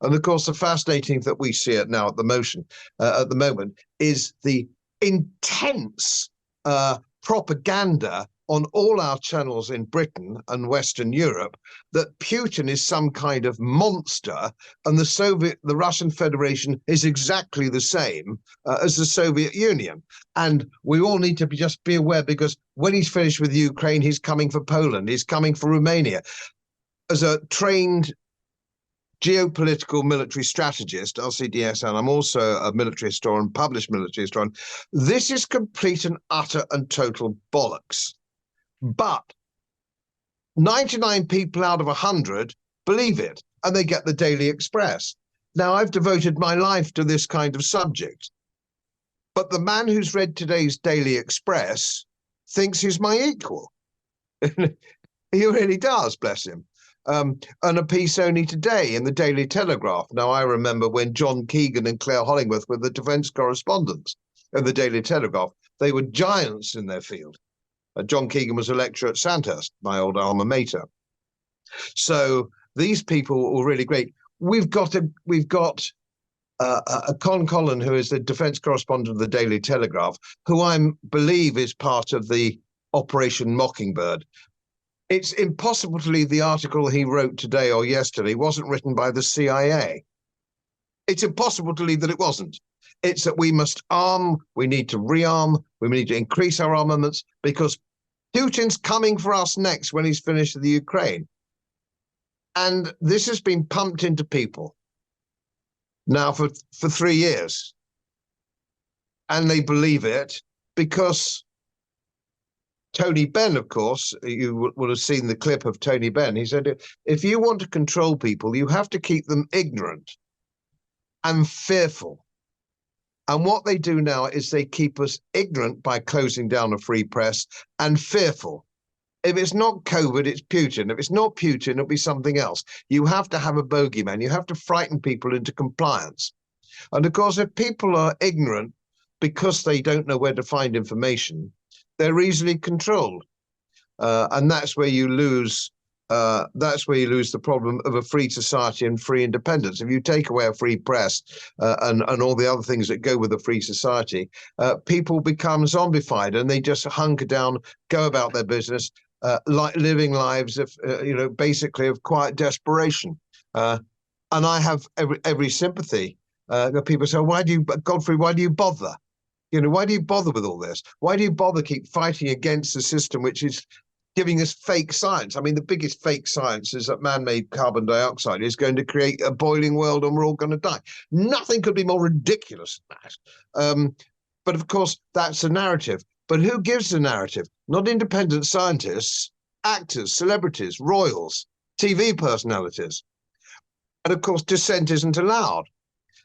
And of course, the fascinating that we see it now at the moment is the intense propaganda on all our channels in Britain and Western Europe that Putin is some kind of monster, and the Russian Federation is exactly the same as the Soviet Union. And we all need to just be aware, because when he's finished with Ukraine, he's coming for Poland, he's coming for Romania. As a trained geopolitical military strategist, LCDS, and I'm also a military historian, published military historian, this is complete and utter and total bollocks. But 99 people out of 100 believe it, and they get the Daily Express. Now, I've devoted my life to this kind of subject, but the man who's read today's Daily Express thinks he's my equal. He really does, bless him. And a piece only today in the Daily Telegraph. Now, I remember when John Keegan and Claire Hollingworth were the defence correspondents of the Daily Telegraph. They were giants in their field. John Keegan was a lecturer at Sandhurst, my old alma mater. So these people were really great. We've got Con Collin, who is the defence correspondent of the Daily Telegraph, who I believe is part of the Operation Mockingbird. It's impossible to believe the article he wrote today or yesterday wasn't written by the CIA. It's impossible to believe that it wasn't. It's that we must arm, we need to rearm, we need to increase our armaments, because Putin's coming for us next when he's finished with the Ukraine. And this has been pumped into people now for 3 years. And they believe it because Tony Benn, of course, you will have seen the clip of Tony Benn. He said, if you want to control people, you have to keep them ignorant and fearful. And what they do now is they keep us ignorant by closing down a free press, and fearful. If it's not COVID, it's Putin. If it's not Putin, it'll be something else. You have to have a bogeyman. You have to frighten people into compliance. And of course, if people are ignorant because they don't know where to find information, they're easily controlled. And that's where you lose. That's where you lose the problem of a free society and free independence. If you take away a free press and all the other things that go with a free society, people become zombified and they just hunker down, go about their business, like living lives of, basically of quiet desperation. And I have every sympathy. People say, Godfrey, why do you bother? Why do you bother with all this? Why do you bother keep fighting against the system which is giving us fake science? I mean, the biggest fake science is that man-made carbon dioxide is going to create a boiling world and we're all going to die. Nothing could be more ridiculous than that. But of course, that's the narrative. But who gives the narrative? Not independent scientists, actors, celebrities, royals, TV personalities. And of course, dissent isn't allowed.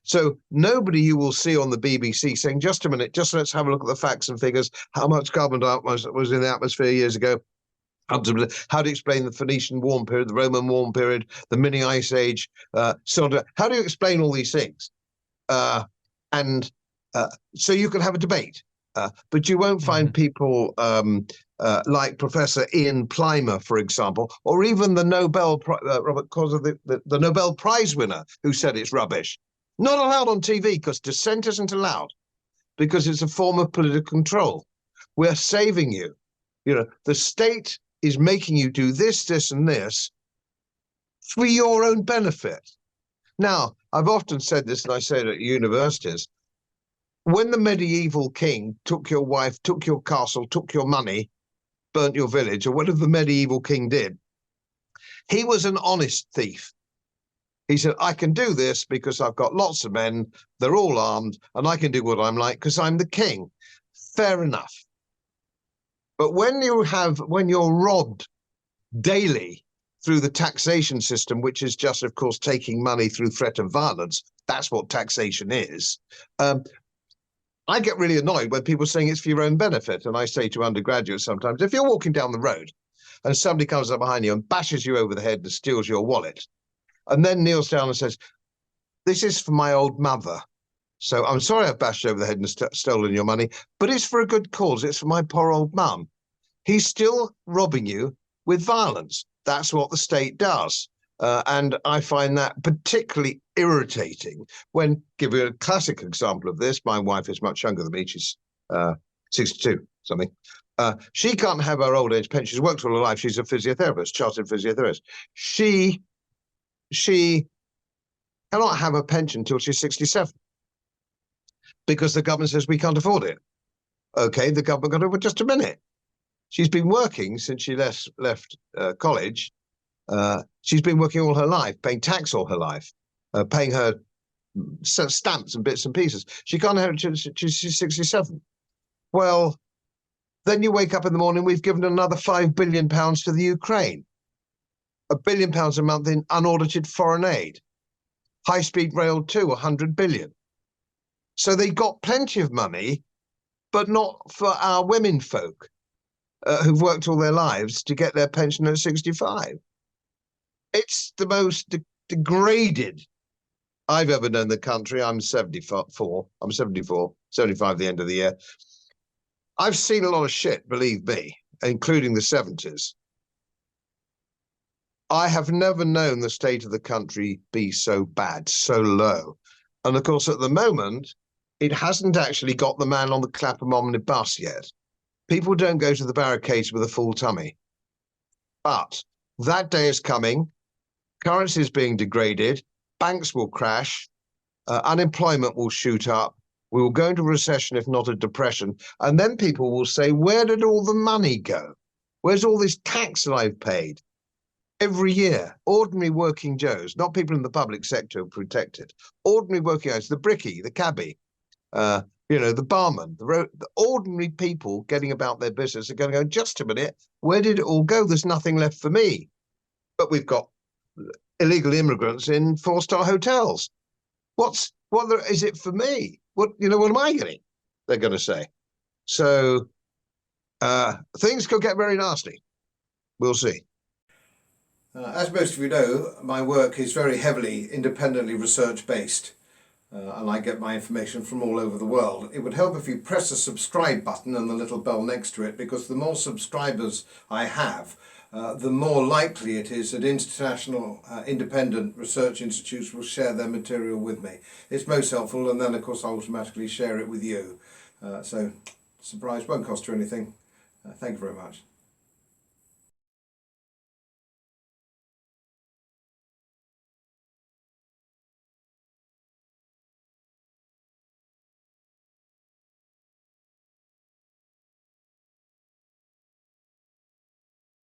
So nobody you will see on the BBC saying, just a minute, just let's have a look at the facts and figures, how much carbon dioxide was in the atmosphere years ago, how to explain the Phoenician warm period, the Roman warm period, the mini ice age, so on. How do you explain all these things? So you can have a debate, but you won't find people like Professor Ian Plimer, for example, or even the Nobel the Nobel Prize winner who said it's rubbish. Not allowed on TV because dissent isn't allowed, because it's a form of political control. We're saving you. The state is making you do this, this, and this for your own benefit. Now, I've often said this, and I say it at universities. When the medieval king took your wife, took your castle, took your money, burnt your village, or whatever the medieval king did, he was an honest thief. He said, I can do this because I've got lots of men, they're all armed, and I can do what I'm like because I'm the king. Fair enough. But when you're robbed daily through the taxation system, which is just, of course, taking money through threat of violence, that's what taxation is. I get really annoyed when people are saying it's for your own benefit. And I say to undergraduates sometimes, if you're walking down the road and somebody comes up behind you and bashes you over the head and steals your wallet, and then kneels down and says, this is for my old mother. So I'm sorry I've bashed you over the head and stolen your money, but it's for a good cause. It's for my poor old mum. He's still robbing you with violence. That's what the state does. And I find that particularly irritating when, give you a classic example of this, my wife is much younger than me, she's 62 something. She can't have her old age pension. She's worked all her life. She's a physiotherapist, chartered physiotherapist. She cannot have a pension until she's 67 because the government says we can't afford it. Okay, the government got over just a minute. She's been working since she left college. She's been working all her life, paying tax all her life, paying her stamps and bits and pieces. She can't have it until she's 67. Well, then you wake up in the morning, we've given another £5 billion to the Ukraine. £1 billion a month in unaudited foreign aid. High-speed rail too, 100 billion. So they got plenty of money, but not for our women folk who've worked all their lives to get their pension at 65. It's the most degraded I've ever known the country. I'm 74. I'm 74, 75 at the end of the year. I've seen a lot of shit, believe me, including the 70s. I have never known the state of the country be so bad, so low. And of course, at the moment, it hasn't actually got the man on the Clapham omnibus yet. People don't go to the barricades with a full tummy. But that day is coming. Currency is being degraded. Banks will crash. Unemployment will shoot up. We will go into recession, if not a depression. And then people will say, where did all the money go? Where's all this tax that I've paid? Every year, ordinary working Joes, not people in the public sector protected, ordinary working Joes, the brickie, the cabbie, the barman, the ordinary people getting about their business are going to go, just a minute, where did it all go? There's nothing left for me. But we've got illegal immigrants in 4-star hotels. What is it for me? What am I getting? They're going to say. So things could get very nasty. We'll see. As most of you know, my work is very heavily independently research-based, and I get my information from all over the world. It would help if you press the subscribe button and the little bell next to it, because the more subscribers I have, the more likely it is that international independent research institutes will share their material with me. It's most helpful, and then of course I'll automatically share it with you. So, surprise, won't cost you anything. Thank you very much.